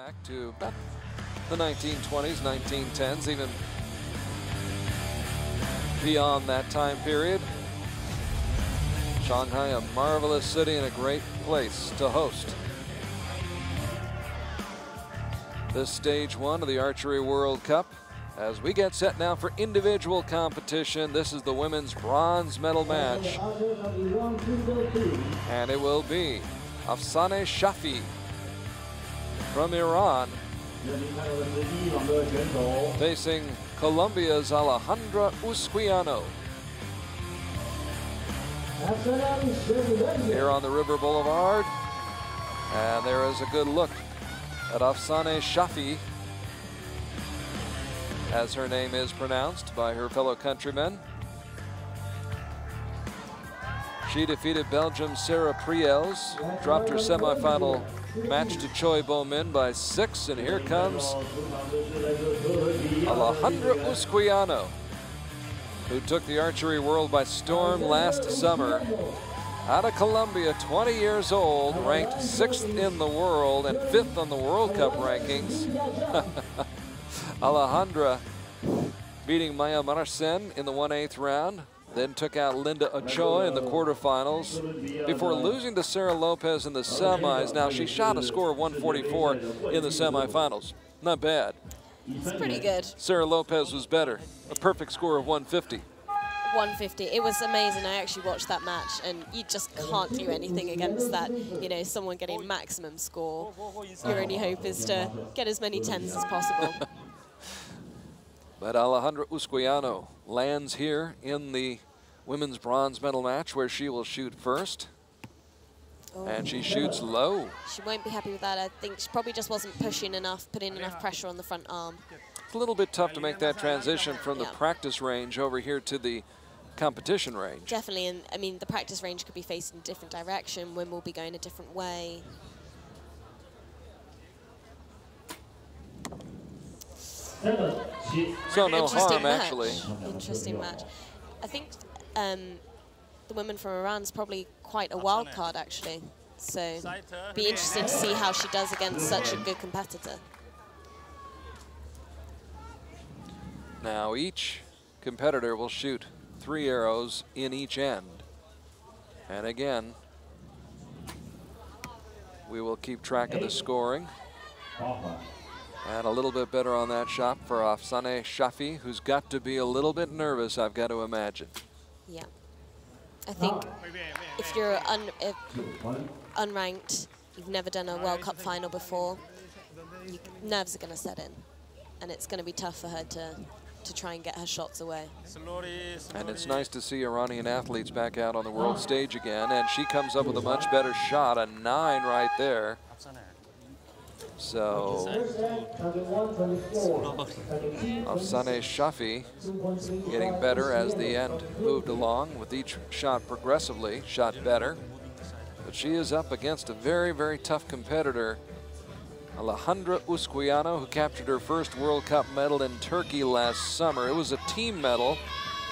back to about the 1920s, 1910s, even beyond that time period. Shanghai, a marvelous city and a great place to host this stage one of the Archery World Cup. As we get set now for individual competition, this is the women's bronze medal match. And it will be Afsanah Shafielavijeh from Iran facing Colombia's Alejandra Usquiano. Here on the River Boulevard, and there is a good look at Afsanah Shafielavijeh, as her name is pronounced by her fellow countrymen. She defeated Belgium's Sarah Priels, dropped her semifinal match to Choi Bo-min by 6, and here comes Alejandra Usquiano, who took the archery world by storm last summer. Out of Colombia, 20 years old, ranked 6th in the world and 5th on the World Cup rankings. Alejandra beating Maya Marcen in the 1/8 round, then took out Linda Ochoa in the quarterfinals before losing to Sarah Lopez in the semis. Now, she shot a score of 144 in the semifinals. Not bad. It's pretty good. Sarah Lopez was better, a perfect score of 150. 150. It was amazing. I actually watched that match, and you just can't do anything against that. You know, someone getting maximum score. Your only hope is to get as many 10s as possible. But Alejandra Usquiano lands here in the women's bronze medal match, where she will shoot first. Oh. And she shoots low. She won't be happy with that. I think she probably just wasn't pushing enough, putting enough pressure on the front arm. It's a little bit tough to make that transition from the practice range over here to the competition range. Definitely, and I mean, the practice range could be facing a different direction. Women will be going a different way. So no harm, actually. Interesting match. I think the woman from Iran's probably quite a wild card, actually. So be interesting to see how she does against such a good competitor. Now each competitor will shoot 3 arrows in each end. And again, we will keep track of the scoring. And a little bit better on that shot for Afsanah Shafielavijeh, who's got to be a little bit nervous, I've got to imagine. Yeah. I think if you're unranked, you've never done a World Cup final before, nerves are going to set in. And it's going to be tough for her to try and get her shots away. And it's nice to see Iranian athletes back out on the world stage again. And she comes up with a much better shot, a 9 right there. So Afsanah Shafielavijeh getting better as the end moved along, with each shot progressively shot better. But she is up against a very, very tough competitor, Alejandra Usquiano, who captured her first World Cup medal in Turkey last summer. It was a team medal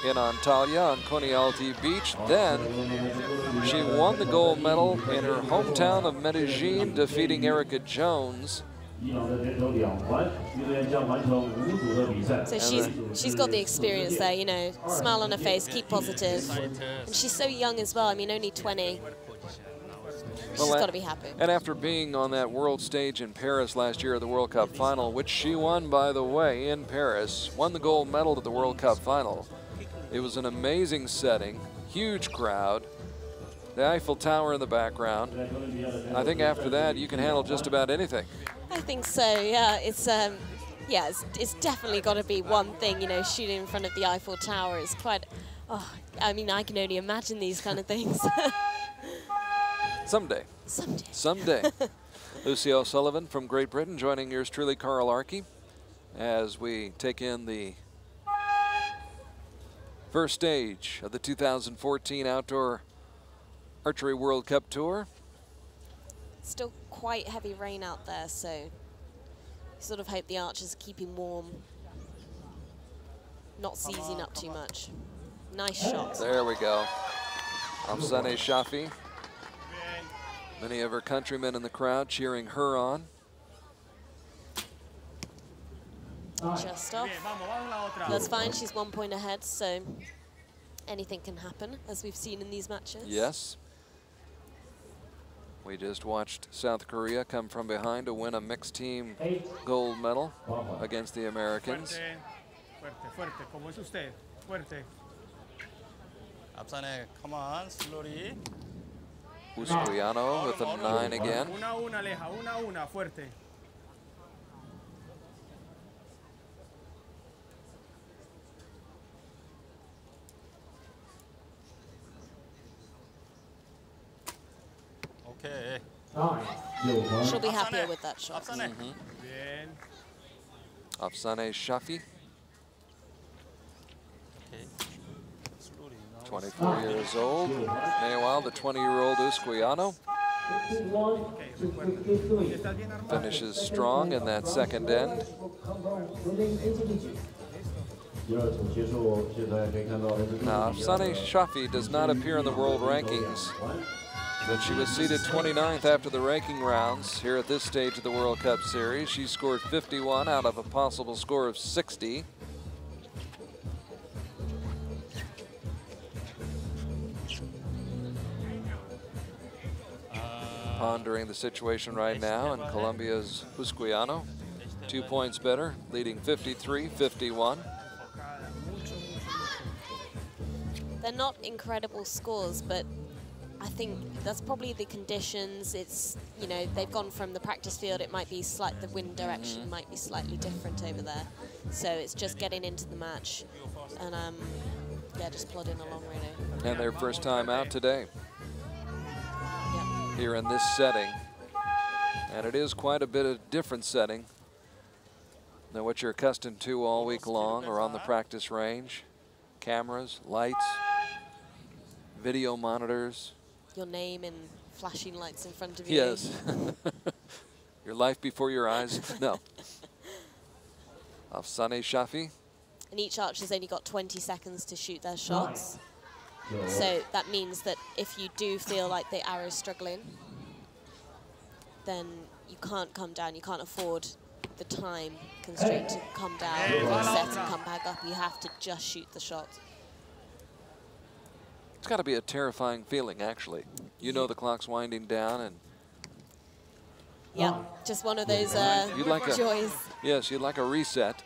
in Antalya on Konyaaltı Beach. Then she won the gold medal in her hometown of Medellin, defeating Erica Jones. So she's got the experience there, you know, smile on her face, keep positive. And she's so young as well, I mean, only 20. She's got to be happy. And after being on that world stage in Paris last year at the World Cup final, which she won, by the way, in Paris, won the gold medal at the World Cup final. It was an amazing setting, huge crowd, the Eiffel Tower in the background. I think after that, you can handle just about anything. I think so, yeah. It's definitely got to be one thing, you know, shooting in front of the Eiffel Tower is quite, I mean, I can only imagine these kind of things. Someday. Someday. Someday. Lucy O'Sullivan from Great Britain joining yours truly, Carl ARKY, as we take in the first stage of the 2014 Outdoor Archery World Cup Tour. Still quite heavy rain out there, so sort of hope the archers are keeping warm, not seizing up too much. Nice shot. There we go. Afsanah Shafielavijeh. Many of her countrymen in the crowd cheering her on. Just off. That's fine, she's 1 point ahead, so anything can happen, as we've seen in these matches. Yes. We just watched South Korea come from behind to win a mixed team gold medal against the Americans. Fuerte, como es usted. Fuerte. Afsanah, come on, slowly. Usquiano with a 9 again. Una, Aleja, una, fuerte. Okay. She'll be happier with that shot. Afsanah. Bien. Afsanah Shafielavijeh, Okay. Slowly. 24 years old. Meanwhile, the 20-year-old Usquiano finishes strong in that second end. Now, Afsanah Shafielavijeh does not appear in the world rankings, but she was seeded 29th after the ranking rounds here at this stage of the World Cup Series. She scored 51 out of a possible score of 60. Pondering the situation right now, and Colombia's Usquiano, 2 points better, leading 53-51. They're not incredible scores, but I think that's probably the conditions. It's, you know, they've gone from the practice field. It might be the wind direction might be slightly different over there. So it's just getting into the match and yeah, just plodding along really. And their first time out today Yep. here in this setting. And it is quite a bit of different setting than what you're accustomed to all week long or on the practice range. Cameras, lights, video monitors. Your name and flashing lights in front of you. Yes. Your life before your eyes. No. Afsanah Shafielavijeh. And each archer's only got 20 seconds to shoot their shots. So that means that if you do feel like the arrow's struggling, then you can't come down. You can't afford the time constraint to come down, reset and come back up. You have to just shoot the shot. It's got to be a terrifying feeling, actually. You know the clock's winding down, and yeah, just one of those you'd like joys. Yes, you'd like a reset.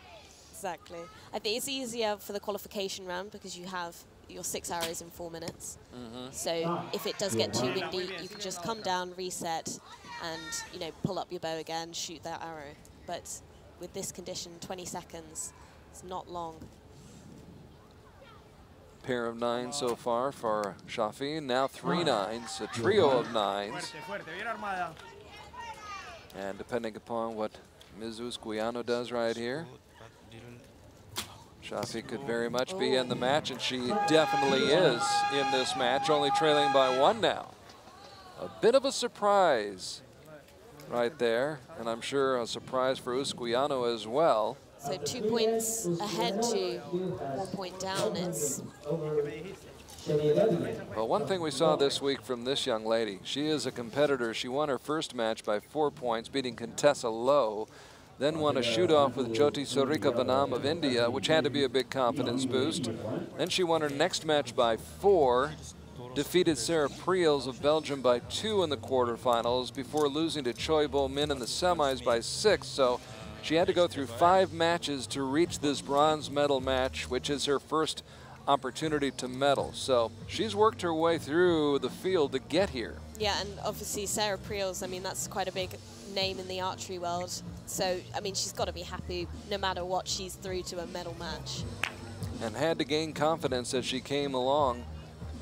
Exactly. I think it's easier for the qualification round because you have your 6 arrows in 4 minutes. So if it does get too windy, you can just come down, reset, and, you know, pull up your bow again, shoot that arrow. But with this condition, 20 seconds, it's not long. Pair of 9 so far for Shafielavijeh. Now 3 9s, a trio of 9s. And depending upon what Ms. Usquiano does right here, Shafielavijeh could very much be in the match, and she definitely is in this match, only trailing by 1 now. A bit of a surprise right there, and I'm sure a surprise for Usquiano as well. So 2 points ahead to 1 point down. It's well, one thing we saw this week from this young lady, she is a competitor. She won her first match by 4 points, beating Contessa Lowe, then won a shoot-off with Jyoti Sarika Banam of India, which had to be a big confidence boost. Then she won her next match by 4, defeated Sarah Priels of Belgium by 2 in the quarterfinals before losing to Choi Bo Min in the semis by 6. So she had to go through 5 matches to reach this bronze medal match, which is her first opportunity to medal. So she's worked her way through the field to get here. yeah, and obviously Sarah Priels, I mean, that's quite a big name in the archery world. So, I mean, she's got to be happy no matter what, she's through to a medal match. And had to gain confidence as she came along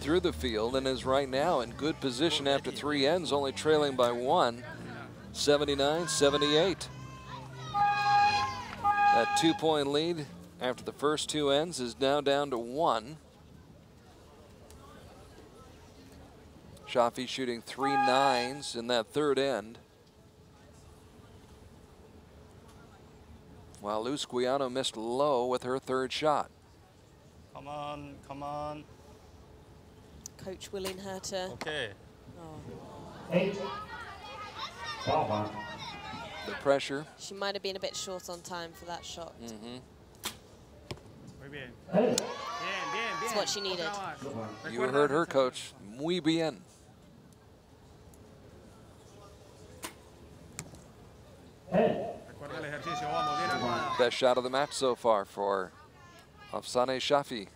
through the field, and is right now in good position after 3 ends, only trailing by 1, 79-78. That 2-point lead after the first 2 ends is now down to 1. Shafielavijeh shooting 3 9s in that third end, while Usquiano missed low with her third shot. Come on, come on. Coach willing her to... Okay. Oh. the pressure. She might have been a bit short on time for that shot. Muy bien. Bien, bien, bien. That's what she needed. You heard her, coach. Muy bien. Recuerda el ejercicio, vamos, bien armada. Best shot of the match so far for Afsanah Shafielavijeh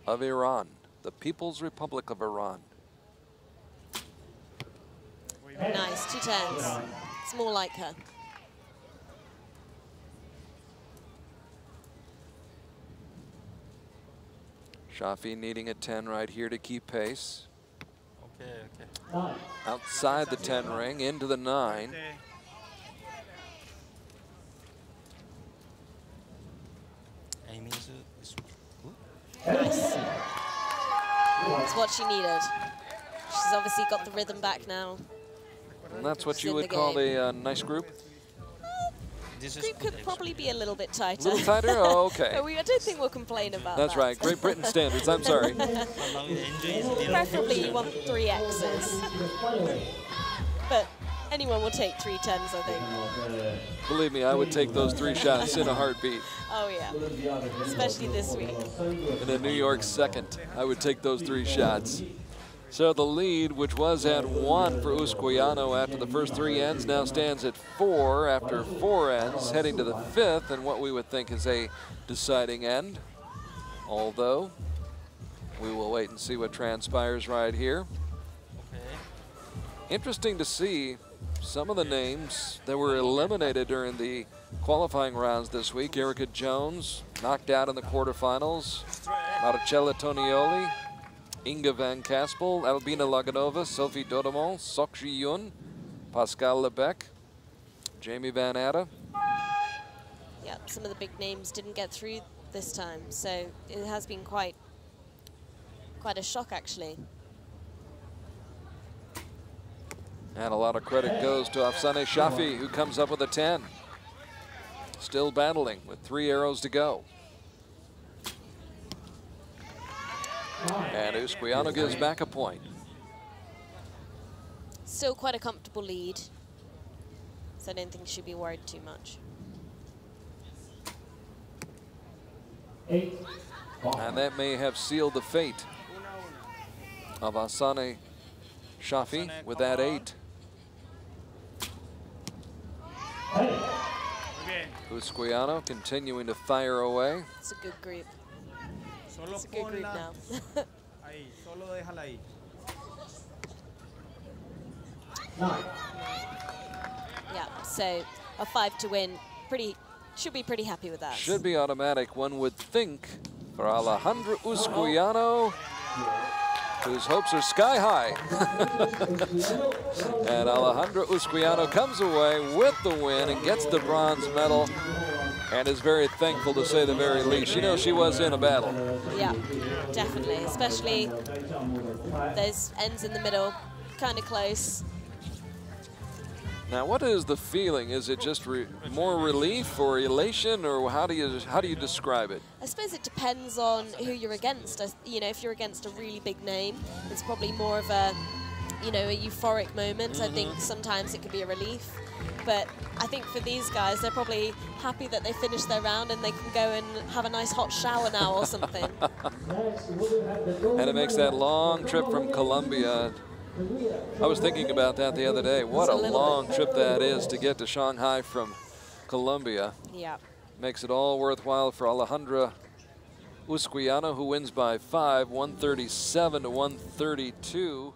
of Iran, the People's Republic of Iran. Nice, 2 turns. It's more like her. Shafie needing a 10 right here to keep pace. Okay, okay. Outside the 10 ring, into the 9. Aiming is good. Nice. That's what she needed. She's obviously got the rhythm back now. And that's what She's you in would the call game. a nice group? This is Group good, could probably be a little bit A tighter. little tighter? Oh, okay. But I don't think we'll complain about That's that. right, Great Britain standards, I'm sorry. Preferably you want 3 X's. But anyone will take 3 10s, I think. Believe me, I would take those 3 shots in a heartbeat. Oh yeah, especially this week. In a New York second, I would take those 3 shots. So the lead, which was at 1 for Usquiano after the first 3 ends, now stands at 4 after 4 ends, heading to the 5th, and what we would think is a deciding end. Although, we will wait and see what transpires right here. Okay. Interesting to see some of the names that were eliminated during the qualifying rounds this week. Erica Jones knocked out in the quarterfinals. Marcella Tonioli, Inga van Kaspel, Albina Laganova, Sophie Dodemont, Sok Ji-yoon, Pascal Lebec, Jamie Van Atta. Yeah, some of the big names didn't get through this time, so it has been quite a shock actually. And a lot of credit goes to Afsanah Shafielavijeh, who comes up with a 10. Still battling with 3 arrows to go. And Usquiano gives back a point. Still quite a comfortable lead, so I don't think she should be worried too much. And that may have sealed the fate of Afsanah Shafielavijeh with that 8. Usquiano continuing to fire away. It's a good group. Solo It's a good group now. ahí, solo déjala ahí. Yeah, so a 5 to win, should be pretty happy with that. Should be automatic, one would think, for Alejandra Usquiano, whose hopes are sky high. And Alejandra Usquiano comes away with the win and gets the bronze medal and is very thankful, to say the very least. She knows she was in a battle. Yeah, definitely, especially those ends in the middle, kind of close. Now, what is the feeling? Is it just more relief or elation, or how do you describe it? I suppose it depends on who you're against. You know, if you're against a really big name, it's probably more of a, you know, a euphoric moment. I think sometimes it could be a relief. But I think for these guys, they're probably happy that they finished their round and they can go and have a nice hot shower now or something. And it makes that long trip from Colombia. I was thinking about that the other day. What a long trip that is to get to Shanghai from Colombia. Yeah. Makes it all worthwhile for Alejandra Usquiano, who wins by 5, 137 to 132.